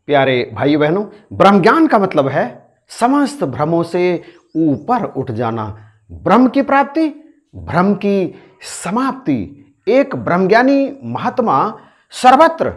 प्यारे भाई बहनों, ब्रह्म ज्ञान का मतलब है समस्त भ्रमों से ऊपर उठ जाना, ब्रह्म की प्राप्ति, भ्रम की समाप्ति। एक ब्रह्मज्ञानी महात्मा सर्वत्र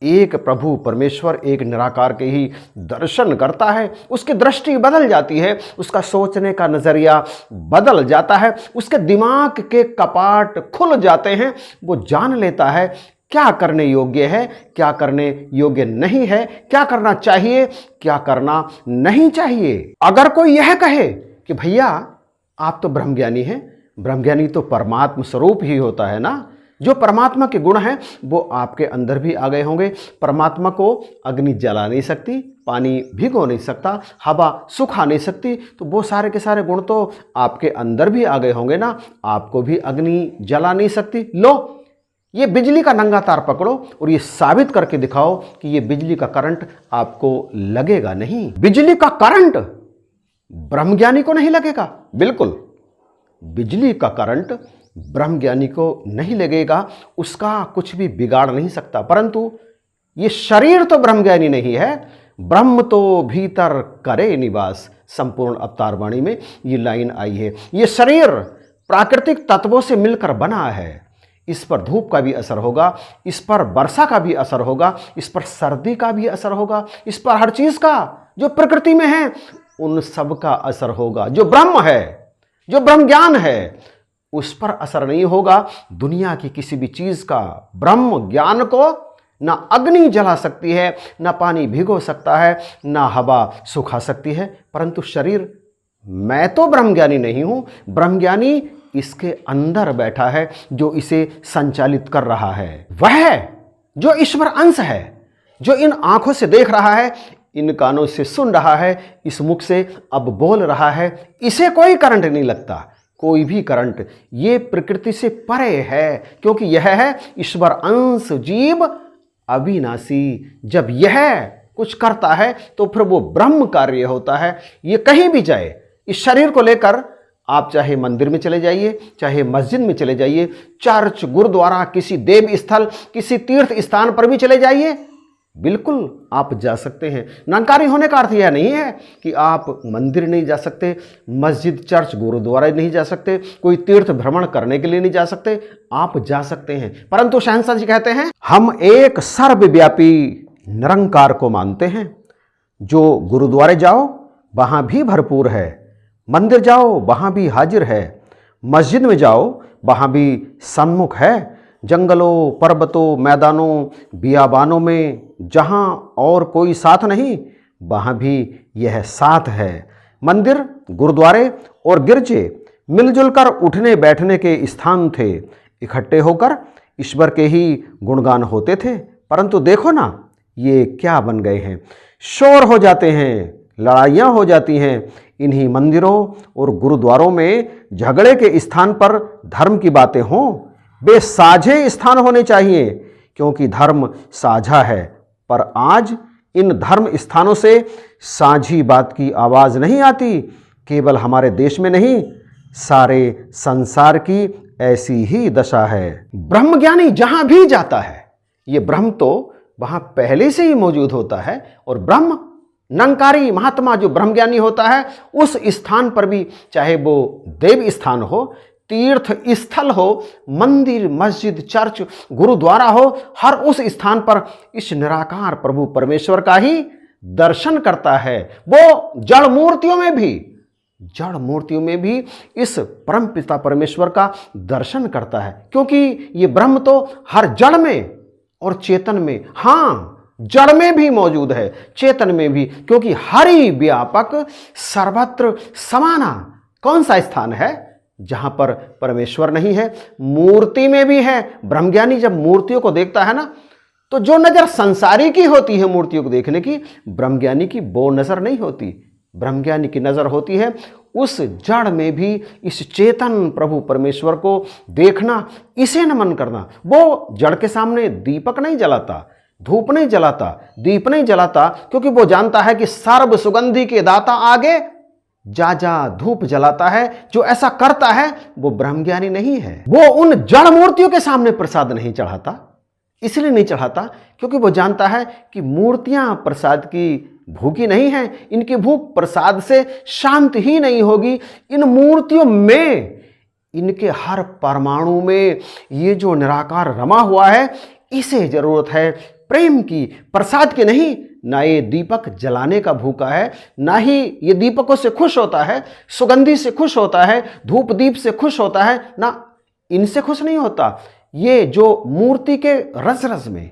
एक प्रभु परमेश्वर, एक निराकार के ही दर्शन करता है। उसकी दृष्टि बदल जाती है, उसका सोचने का नजरिया बदल जाता है, उसके दिमाग के कपाट खुल जाते हैं। वो जान लेता है क्या करने योग्य है, क्या करने योग्य नहीं है, क्या करना चाहिए, क्या करना नहीं चाहिए। अगर कोई यह कहे कि भैया आप तो ब्रह्मज्ञानी हैं, ब्रह्मज्ञानी तो परमात्मा स्वरूप ही होता है ना, जो परमात्मा के गुण हैं वो आपके अंदर भी आ गए होंगे। परमात्मा को अग्नि जला नहीं सकती, पानी भिगो नहीं सकता, हवा सुखा नहीं सकती, तो वो सारे के सारे गुण तो आपके अंदर भी आ गए होंगे ना। आपको भी अग्नि जला नहीं सकती। लो, ये बिजली का नंगा तार पकड़ो और ये साबित करके दिखाओ कि ये बिजली का करंट आपको लगेगा नहीं। बिजली का करंट ब्रह्मज्ञानी को नहीं लगेगा, बिल्कुल बिजली का करंट ब्रह्मज्ञानी को नहीं लगेगा, उसका कुछ भी बिगाड़ नहीं सकता। परंतु ये शरीर तो ब्रह्मज्ञानी नहीं है, ब्रह्म तो भीतर करे निवास। संपूर्ण अवतार वाणी में ये लाइन आई है। ये शरीर प्राकृतिक तत्वों से मिलकर बना है। इस पर धूप का भी असर होगा, इस पर वर्षा का भी असर होगा, इस पर सर्दी का भी असर होगा, इस पर हर चीज का जो प्रकृति में है उन सब का असर होगा। जो ब्रह्म है, जो ब्रह्म ज्ञान है, उस पर असर नहीं होगा दुनिया की किसी भी चीज का। ब्रह्म ज्ञान को ना अग्नि जला सकती है, ना पानी भिगो सकता है, ना हवा सुखा सकती है। परंतु शरीर, मैं तो ब्रह्मज्ञानी नहीं हूं, ब्रह्मज्ञानी इसके अंदर बैठा है जो इसे संचालित कर रहा है। वह जो ईश्वर अंश है, जो इन आंखों से देख रहा है, इन कानों से सुन रहा है, इस मुख से अब बोल रहा है, इसे कोई करंट नहीं लगता, कोई भी करंट। ये प्रकृति से परे है, क्योंकि यह है ईश्वर अंश जीव अविनाशी। जब यह कुछ करता है तो फिर वो ब्रह्म कार्य होता है। ये कहीं भी जाए, इस शरीर को लेकर आप चाहे मंदिर में चले जाइए, चाहे मस्जिद में चले जाइए, चर्च, गुरुद्वारा, किसी देव स्थल, किसी तीर्थ स्थान पर भी चले जाइए, बिल्कुल आप जा सकते हैं। निरंकारी होने का अर्थ यह नहीं है कि आप मंदिर नहीं जा सकते, मस्जिद, चर्च, गुरुद्वारा नहीं जा सकते, कोई तीर्थ भ्रमण करने के लिए नहीं जा सकते। आप जा सकते हैं, परंतु शहंशाह जी कहते हैं हम एक सर्वव्यापी निरंकार को मानते हैं। जो गुरुद्वारे जाओ वहां भी भरपूर है, मंदिर जाओ वहां भी हाजिर है, मस्जिद में जाओ वहां भी सन्मुख है, जंगलों, पर्वतों, मैदानों, बियाबानों में जहां और कोई साथ नहीं, वहां भी यह साथ है। मंदिर, गुरुद्वारे और गिरजे मिलजुल कर उठने बैठने के स्थान थे। इकट्ठे होकर ईश्वर के ही गुणगान होते थे। परंतु देखो ना, ये क्या बन गए हैं। शोर हो जाते हैं, लड़ाइयाँ हो जाती हैं। इन्हीं मंदिरों और गुरुद्वारों में झगड़े के स्थान पर धर्म की बातें हों, वे साझे स्थान होने चाहिए, क्योंकि धर्म साझा है। पर आज इन धर्म स्थानों से साझी बात की आवाज नहीं आती। केवल हमारे देश में नहीं, सारे संसार की ऐसी ही दशा है। ब्रह्मज्ञानी जहां भी जाता है, ये ब्रह्म तो वहां पहले से ही मौजूद होता है। और ब्रह्म निरंकारी महात्मा जो ब्रह्मज्ञानी होता है, उस स्थान पर भी, चाहे वो देव स्थान हो, तीर्थ स्थल हो, मंदिर, मस्जिद, चर्च, गुरुद्वारा हो, हर उस स्थान पर इस निराकार प्रभु परमेश्वर का ही दर्शन करता है। वो जड़ मूर्तियों में भी इस परम पिता परमेश्वर का दर्शन करता है, क्योंकि ये ब्रह्म तो हर जड़ में और चेतन में, हाँ जड़ में भी मौजूद है, चेतन में भी, क्योंकि हरि व्यापक सर्वत्र समाना। कौन सा स्थान है जहां पर परमेश्वर नहीं है? मूर्ति में भी है। ब्रह्मज्ञानी जब मूर्तियों को देखता है ना, तो जो नजर संसारी की होती है मूर्तियों को देखने की, ब्रह्मज्ञानी की वो नजर नहीं होती। ब्रह्मज्ञानी की नजर होती है उस जड़ में भी इस चेतन प्रभु परमेश्वर को देखना, इसे नमन करना। वो जड़ के सामने दीपक नहीं जलाता, धूप नहीं जलाता, दीप नहीं जलाता, क्योंकि वो जानता है कि सर्व सुगंधि के दाता आगे जा जा धूप जलाता है। जो ऐसा करता है वो ब्रह्मज्ञानी नहीं है। वो उन जड़ मूर्तियों के सामने प्रसाद नहीं चढ़ाता, इसलिए नहीं चढ़ाता क्योंकि वो जानता है कि मूर्तियां प्रसाद की भूखी नहीं हैं, इनकी भूख प्रसाद से शांत ही नहीं होगी। इन मूर्तियों में, इनके हर परमाणु में ये जो निराकार रमा हुआ है, इसे जरूरत है प्रेम की, प्रसाद की नहीं। ना ये दीपक जलाने का भूखा है, ना ही ये दीपकों से खुश होता है, सुगंधी से खुश होता है, धूप दीप से खुश होता है, ना इनसे खुश नहीं होता। ये जो मूर्ति के रस रस में,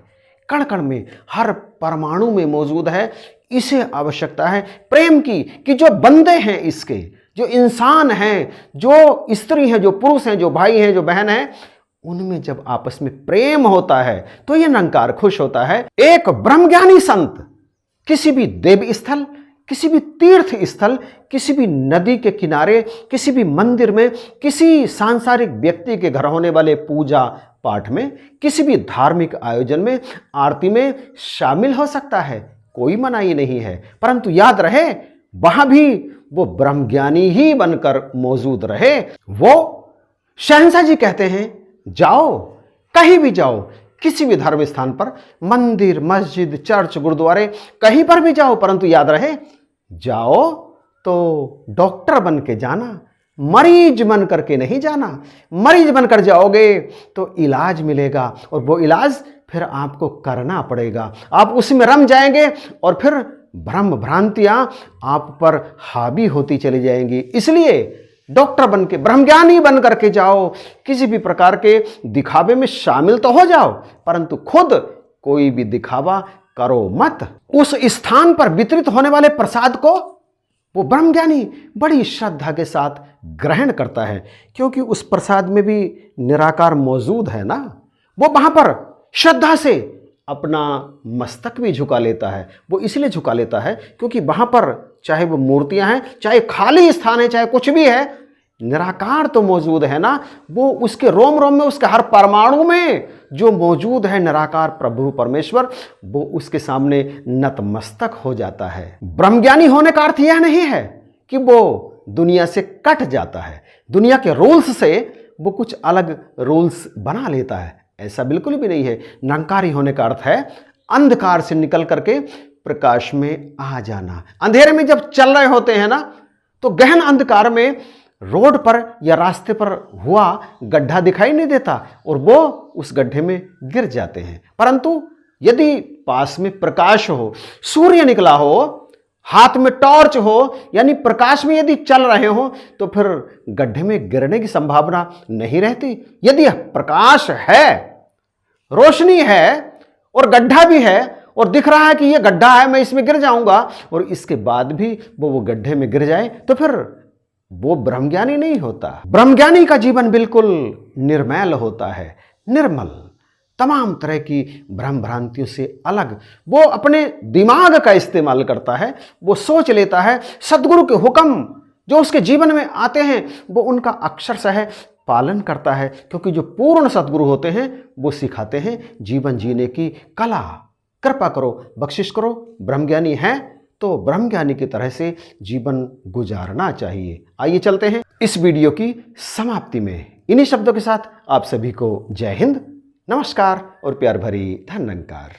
कण कण में, हर परमाणु में मौजूद है, इसे आवश्यकता है प्रेम की, कि जो बंदे हैं इसके, जो इंसान हैं, जो स्त्री हैं, जो पुरुष हैं, जो भाई हैं, जो बहन हैं, उनमें जब आपस में प्रेम होता है तो ये निरंकार खुश होता है। एक ब्रह्मज्ञानी संत किसी भी देव स्थल, किसी भी तीर्थ स्थल, किसी भी नदी के किनारे, किसी भी मंदिर में, किसी सांसारिक व्यक्ति के घर होने वाले पूजा पाठ में, किसी भी धार्मिक आयोजन में, आरती में शामिल हो सकता है, कोई मनाही नहीं है। परंतु याद रहे, वहां भी वो ब्रह्मज्ञानी ही बनकर मौजूद रहे। वो शहंशाह जी कहते हैं, जाओ, कहीं भी जाओ, किसी भी धर्म स्थान पर, मंदिर, मस्जिद, चर्च, गुरुद्वारे, कहीं पर भी जाओ, परंतु याद रहे, जाओ तो डॉक्टर बन के जाना, मरीज बन करके नहीं जाना। मरीज बनकर जाओगे तो इलाज मिलेगा, और वो इलाज फिर आपको करना पड़ेगा। आप उसमें रम जाएंगे और फिर भ्रम भ्रांतियां आप पर हावी होती चली जाएंगी। इसलिए डॉक्टर बन के, ब्रह्मज्ञानी बन करके जाओ, किसी भी प्रकार के दिखावे में शामिल तो हो जाओ, परंतु खुद कोई भी दिखावा करो मत। उस स्थान पर वितरित होने वाले प्रसाद को वो ब्रह्मज्ञानी बड़ी श्रद्धा के साथ ग्रहण करता है, क्योंकि उस प्रसाद में भी निराकार मौजूद है ना। वो वहां पर श्रद्धा से अपना मस्तक भी झुका लेता है। वो इसलिए झुका लेता है क्योंकि वहां पर चाहे वो मूर्तियां हैं, चाहे खाली स्थान है, चाहे कुछ भी है, निराकार तो मौजूद है ना। वो उसके रोम रोम में, उसके हर परमाणु में जो मौजूद है निराकार प्रभु परमेश्वर, वो उसके सामने नतमस्तक हो जाता है। ब्रह्मज्ञानी होने का अर्थ यह नहीं है कि वो दुनिया से कट जाता है, दुनिया के रूल्स से वो कुछ अलग रूल्स बना लेता है, ऐसा बिल्कुल भी नहीं है। निरंकारी होने का अर्थ है अंधकार से निकल करके प्रकाश में आ जाना। अंधेरे में जब चल रहे होते हैं ना, तो गहन अंधकार में रोड पर या रास्ते पर हुआ गड्ढा दिखाई नहीं देता और वो उस गड्ढे में गिर जाते हैं। परंतु यदि पास में प्रकाश हो, सूर्य निकला हो, हाथ में टॉर्च हो, यानी प्रकाश में यदि चल रहे हो, तो फिर गड्ढे में गिरने की संभावना नहीं रहती। यदि प्रकाश है, रोशनी है और गड्ढा भी है और दिख रहा है कि यह गड्ढा है, मैं इसमें गिर जाऊंगा, और इसके बाद भी वो गड्ढे में गिर जाए, तो फिर वो ब्रह्मज्ञानी नहीं होता। ब्रह्मज्ञानी का जीवन बिल्कुल निर्मल होता है, निर्मल, तमाम तरह की भ्रम भ्रांतियों से अलग। वो अपने दिमाग का इस्तेमाल करता है, वो सोच लेता है, सद्गुरु के हुक्म जो उसके जीवन में आते हैं वो उनका अक्षरशः पालन करता है, क्योंकि जो पूर्ण सद्गुरु होते हैं वो सिखाते हैं जीवन जीने की कला। कृपा करो, बख्शिश करो, ब्रह्मज्ञानी हैं तो ब्रह्मज्ञानी की तरह से जीवन गुजारना चाहिए। आइए चलते हैं इस वीडियो की समाप्ति में। इन्हीं शब्दों के साथ आप सभी को जय हिंद, नमस्कार और प्यार भरी धन्यवाद।